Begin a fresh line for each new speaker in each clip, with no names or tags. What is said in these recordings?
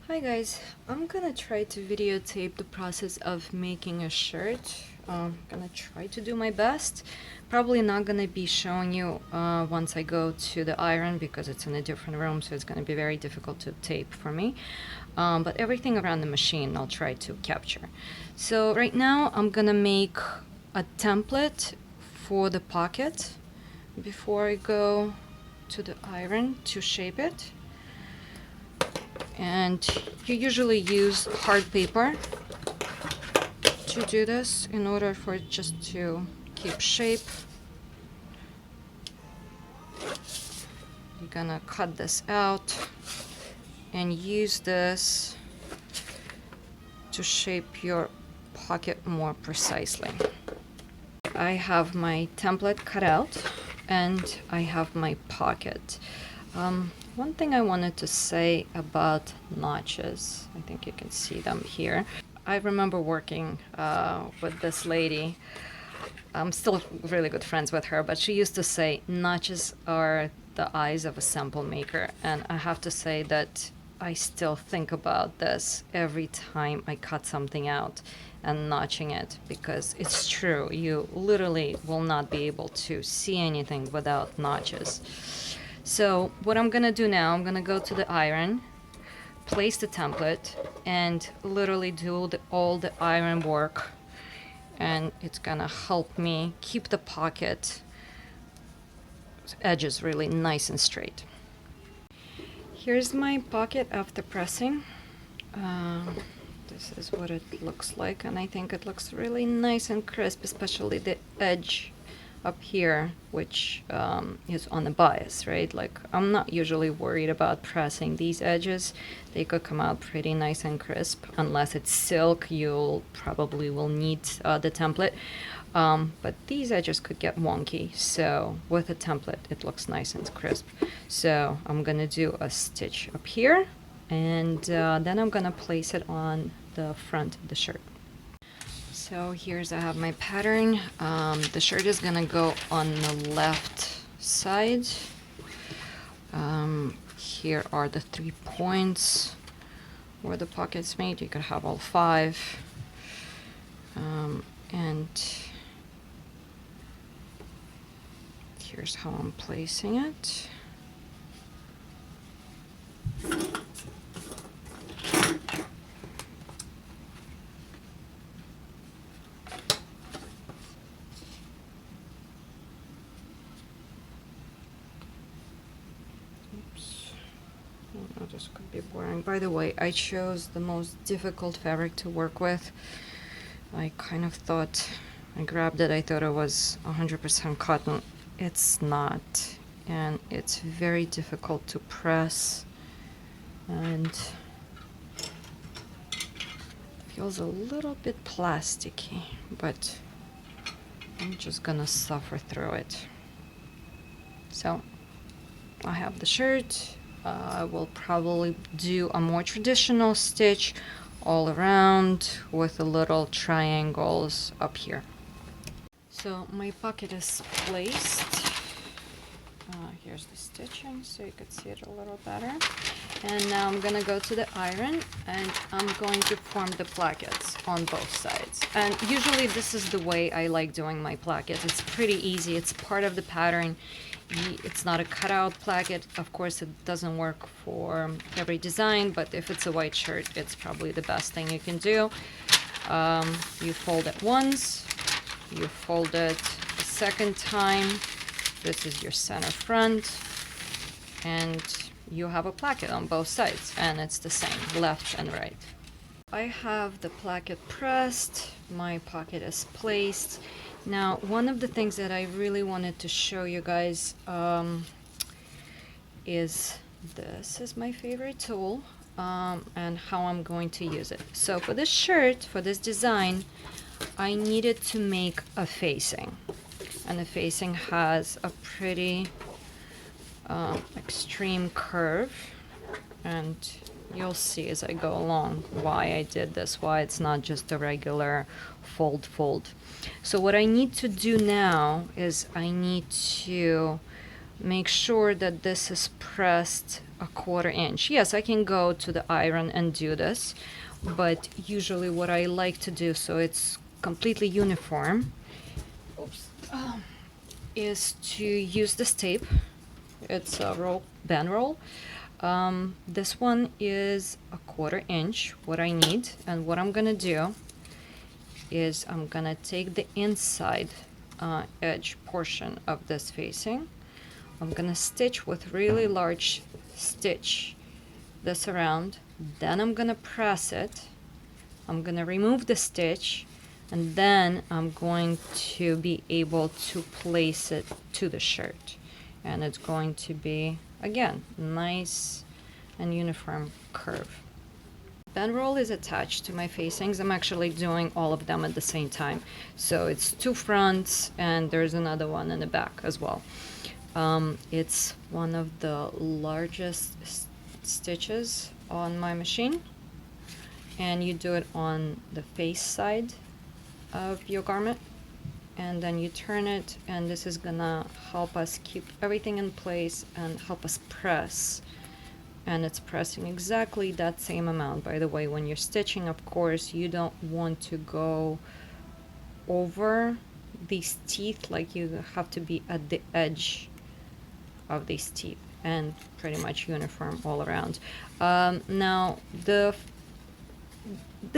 Hi guys, I'm gonna try to videotape the process of making a shirt. I'm gonna try to do my best. Probably not gonna be showing you once I go to the iron because it's in a different room, so it's gonna be very difficult to tape for me. But everything around the machine I'll try to capture. So right now I'm gonna make a template for the pocket before I go to the iron to shape it. And you usually use hard paper to do this in order for it just to keep shape. You're gonna cut this out and use this to shape your pocket more precisely. I have my template cut out and I have my pocket. One thing I wanted to say about notches, I think you can see them here. I remember working with this lady. I'm still really good friends with her, but she used to say notches are the eyes of a sample maker. And I have to say that I still think about this every time I cut something out and notching it, because it's true. You literally will not be able to see anything without notches. So what I'm gonna do now, I'm gonna go to the iron, place the template, and literally do all the iron work. And it's gonna help me keep the pocket edges really nice and straight. Here's my pocket after pressing. This is what it looks like, and I think it looks really nice and crisp, especially the edge up here, which is on the bias, right? Like, I'm not usually worried about pressing these edges. They could come out pretty nice and crisp. Unless it's silk, you'll probably will need the template. But these edges could get wonky, so with a template it looks nice and crisp. So I'm gonna do a stitch up here, and then I'm gonna place it on the front of the shirt. So here's, I have my pattern. The shirt is gonna go on the left side. Here are the 3 points where the pocket's made. You could have all 5. And here's how I'm placing it. Oh, this could be boring. By the way, I chose the most difficult fabric to work with. I kind of thought, I grabbed it, I thought it was 100% cotton. It's not, and it's very difficult to press, and feels a little bit plasticky, but I'm just gonna suffer through it. So I have the shirt. I will probably do a more traditional stitch all around with the little triangles up here. So my pocket is placed. Here's the stitching so you could see it a little better. And now I'm gonna go to the iron and I'm going to form the plackets on both sides. And usually this is the way I like doing my plackets. It's pretty easy. It's part of the pattern. It's not a cutout placket. Of course, it doesn't work for every design, but if it's a white shirt, it's probably the best thing you can do. You fold it once, you fold it a second time. This is your center front, and you have a placket on both sides, and it's the same, left and right. I have the placket pressed, my pocket is placed. Now, one of the things that I really wanted to show you guys is this is my favorite tool, and how I'm going to use it. So for this shirt, for this design, I needed to make a facing, and the facing has a pretty extreme curve, and you'll see as I go along why I did this, why it's not just a regular fold. So what I need to do now is I need to make sure that this is pressed 1/4 inch. Yes, I can go to the iron and do this, but usually what I like to do, so it's completely uniform, is to use this tape. It's a band roll. This one is 1/4 inch, what I need, and what I'm gonna do is I'm gonna take the inside edge portion of this facing. I'm gonna stitch with really large stitch this around, then I'm gonna press it, I'm gonna remove the stitch, and then I'm going to be able to place it to the shirt, and it's going to be, again, nice and uniform curve. Band roll is attached to my facings. I'm actually doing all of them at the same time, so it's 2 fronts and there's another one in the back as well. It's one of the largest stitches on my machine, and you do it on the face side of your garment, and then you turn it, and this is gonna help us keep everything in place and help us press. And it's pressing exactly that same amount. By the way, when you're stitching, of course, you don't want to go over these teeth, like you have to be at the edge of these teeth, and pretty much uniform all around. Now the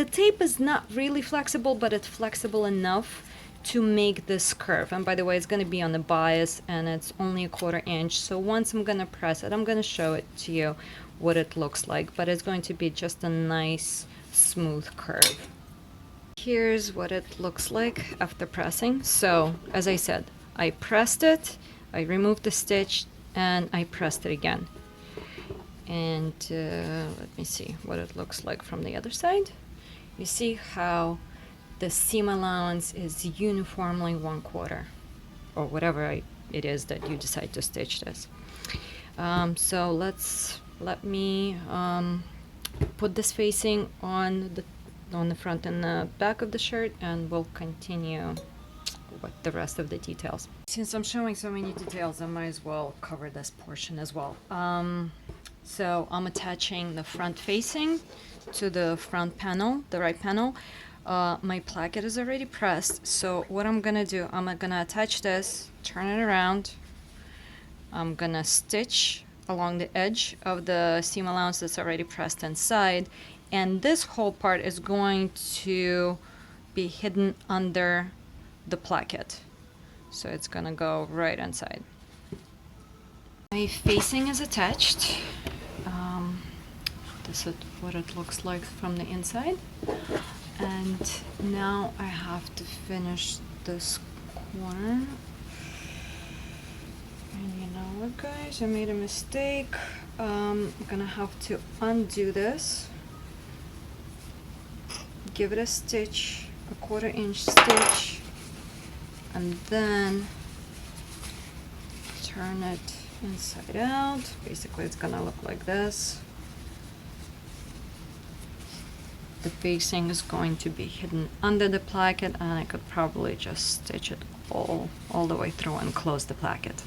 tape is not really flexible, but it's flexible enough to make this curve. And by the way, it's going to be on the bias, and it's only 1/4 inch. So once I'm going to press it, I'm going to show it to you what it looks like, but it's going to be just a nice smooth curve. Here's what it looks like after pressing. So as I said, I pressed it, I removed the stitch, and I pressed it again. And let me see what it looks like from the other side. You see how the seam allowance is uniformly 1/4, or whatever it is that you decide to stitch this. So let me put this facing on the front and the back of the shirt, and we'll continue with the rest of the details. Since I'm showing so many details, I might as well cover this portion as well. So I'm attaching the front facing to the front panel, the right panel. My placket is already pressed, so what I'm gonna do, I'm gonna attach this, turn it around, I'm gonna stitch along the edge of the seam allowance that's already pressed inside, and this whole part is going to be hidden under the placket, so it's gonna go right inside. My facing is attached. This is what it looks like from the inside, and now I have to finish this corner. And you know what, guys, I made a mistake. I'm gonna have to undo this, give it a stitch, a 1/4 inch stitch, and then turn it inside out. Basically, it's gonna look like this. The facing is going to be hidden under the placket, and I could probably just stitch it all the way through and close the placket.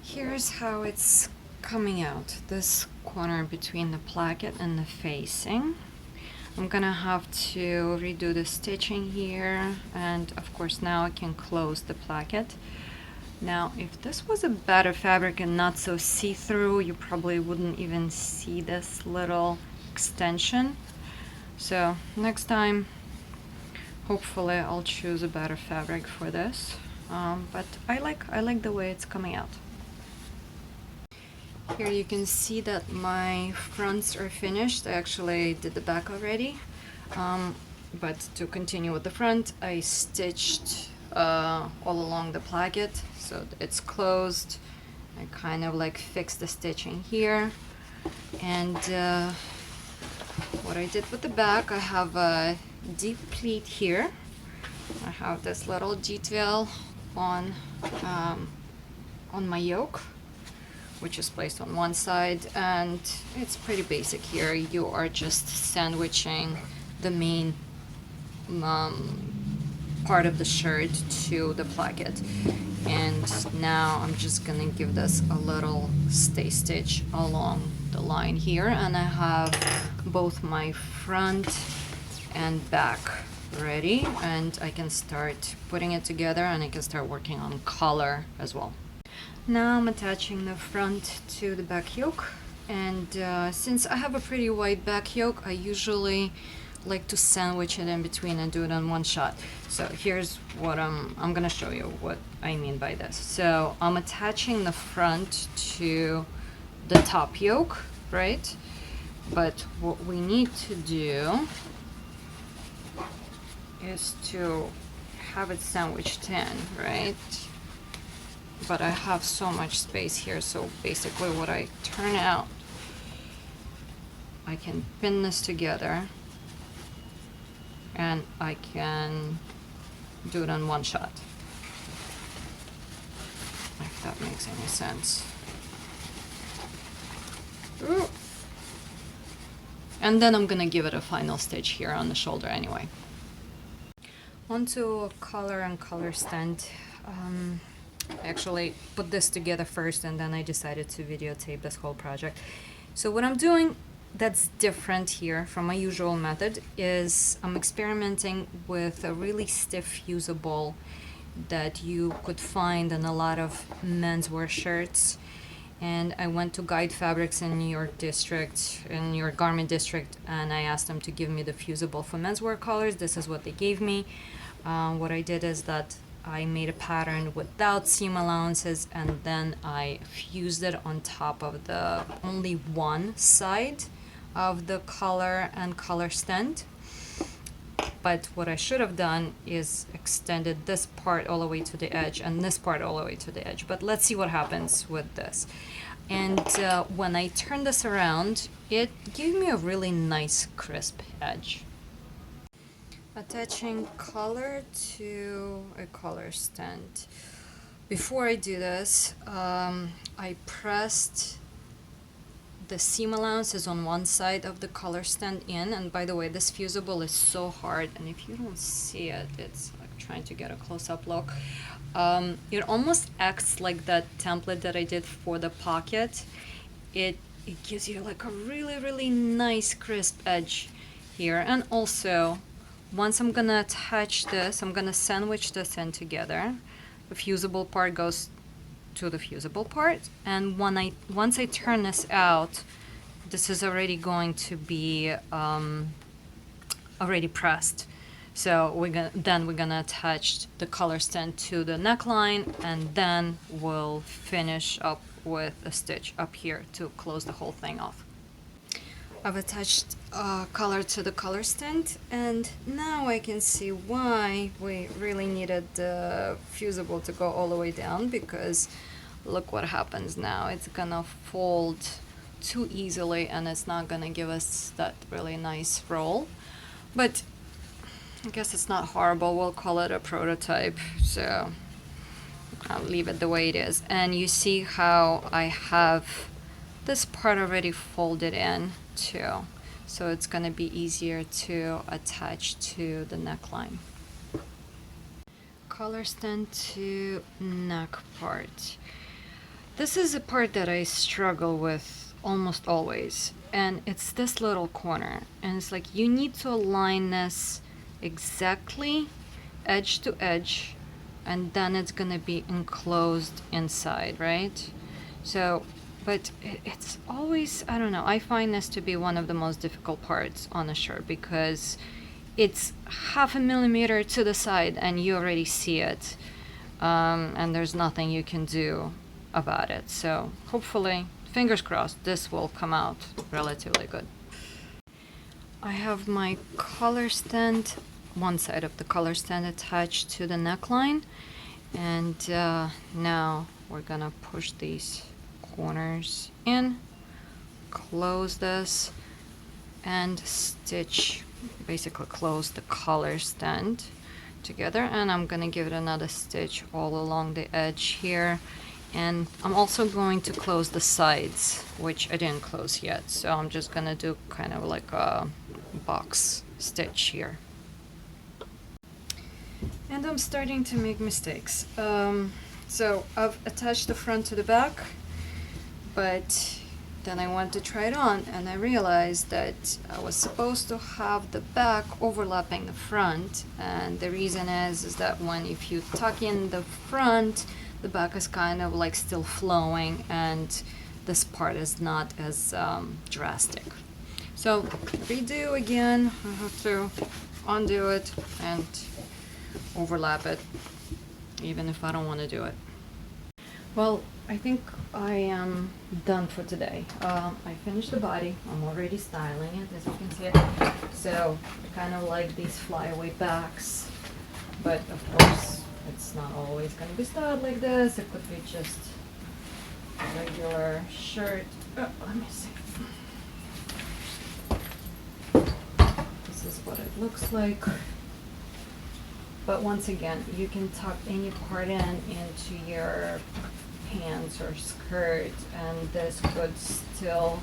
Here's how it's coming out, this corner between the placket and the facing. I'm gonna have to redo the stitching here, and of course now I can close the placket. Now, if this was a better fabric and not so see-through, you probably wouldn't even see this little extension. So next time, hopefully I'll choose a better fabric for this. But I like the way it's coming out. Here you can see that my fronts are finished. I actually did the back already. But to continue with the front, I stitched all along the placket, so it's closed. I kind of like fixed the stitching here. And what I did with the back, I have a deep pleat here. I have this little detail on my yoke, which is placed on one side, and it's pretty basic here. You are just sandwiching the main part of the shirt to the placket. And now I'm just gonna give this a little stay stitch along the line here, and I have both my front and back ready, and I can start putting it together, and I can start working on color as well. Now I'm attaching the front to the back yoke, and since I have a pretty wide back yoke, I usually like to sandwich it in between and do it on one shot. So here's what I'm gonna show you what I mean by this. So I'm attaching the front to the top yoke, right? But what we need to do is to have it sandwiched in, right? But I have so much space here, so basically what I turn out, I can pin this together and I can do it on one shot, if that makes any sense. Ooh. And then I'm gonna give it a final stitch here on the shoulder anyway. Onto a collar and collar stand. I actually put this together first and then I decided to videotape this whole project. So what I'm doing that's different here from my usual method is I'm experimenting with a really stiff fusible that you could find in a lot of menswear shirts. And I went to Guide Fabrics in New York district, in New York Garment District, and I asked them to give me the fusible for menswear colors. This is what they gave me. What I did is that I made a pattern without seam allowances, and then I fused it on top of the only one side of the collar and collar stand. But what I should have done is extended this part all the way to the edge and this part all the way to the edge. But let's see what happens with this. And when I turn this around, it gave me a really nice crisp edge. Attaching collar to a collar stand. Before I do this, I pressed the seam allowances on one side of the collar stand in, and by the way, this fusible is so hard, and if you don't see it, it's like trying to get a close-up look. It almost acts like that template that I did for the pocket. It gives you like a really nice crisp edge here. And also, once I'm gonna attach this, I'm gonna sandwich this in together. The fusible part goes to the fusible part, and once I turn this out, this is already going to be already pressed. So we're gonna attach the collar stand to the neckline, and then we'll finish up with a stitch up here to close the whole thing off. I've attached collar to the collar stand, and now I can see why we really needed the fusible to go all the way down, because look what happens now. It's gonna fold too easily and it's not gonna give us that really nice roll. But I guess it's not horrible. We'll call it a prototype, so I'll leave it the way it is. And you see how I have this part already folded in too, so it's going to be easier to attach to the neckline. Collar stand to neck part. This is a part that I struggle with almost always, and it's this little corner, and it's like you need to align this exactly edge to edge, and then it's gonna be enclosed inside, right? So but it's always, I don't know, I find this to be one of the most difficult parts on a shirt, because it's 0.5 millimeter to the side and you already see it, and there's nothing you can do about it. So hopefully, fingers crossed, this will come out relatively good. I have my collar stand, one side of the collar stand attached to the neckline, and now we're gonna push these corners in, close this, and stitch, basically close the collar stand together. And I'm gonna give it another stitch all along the edge here, and I'm also going to close the sides, which I didn't close yet, so I'm just gonna do kind of like a box stitch here. And I'm starting to make mistakes. So I've attached the front to the back, but then I went to try it on and I realized that I was supposed to have the back overlapping the front, and the reason is that if you tuck in the front, the back is kind of like still flowing and this part is not as drastic. So redo again. I have to undo it and overlap it, even if I don't want to do it. Well, I think I am done for today. I finished the body. I'm already styling it, as you can see it. So kind of like these flyaway backs, but of course it's not always going to be styled like this. It could be just a regular shirt. Let me see. This is what it looks like. But once again, you can tuck any part into your pants or skirt, and this could still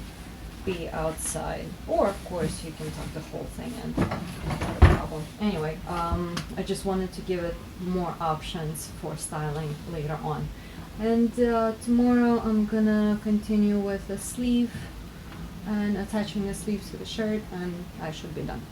be outside. Or of course you can tuck the whole thing in, not a problem. Anyway, I just wanted to give it more options for styling later on. And tomorrow I'm gonna continue with the sleeve and attaching the sleeves to the shirt, and I should be done.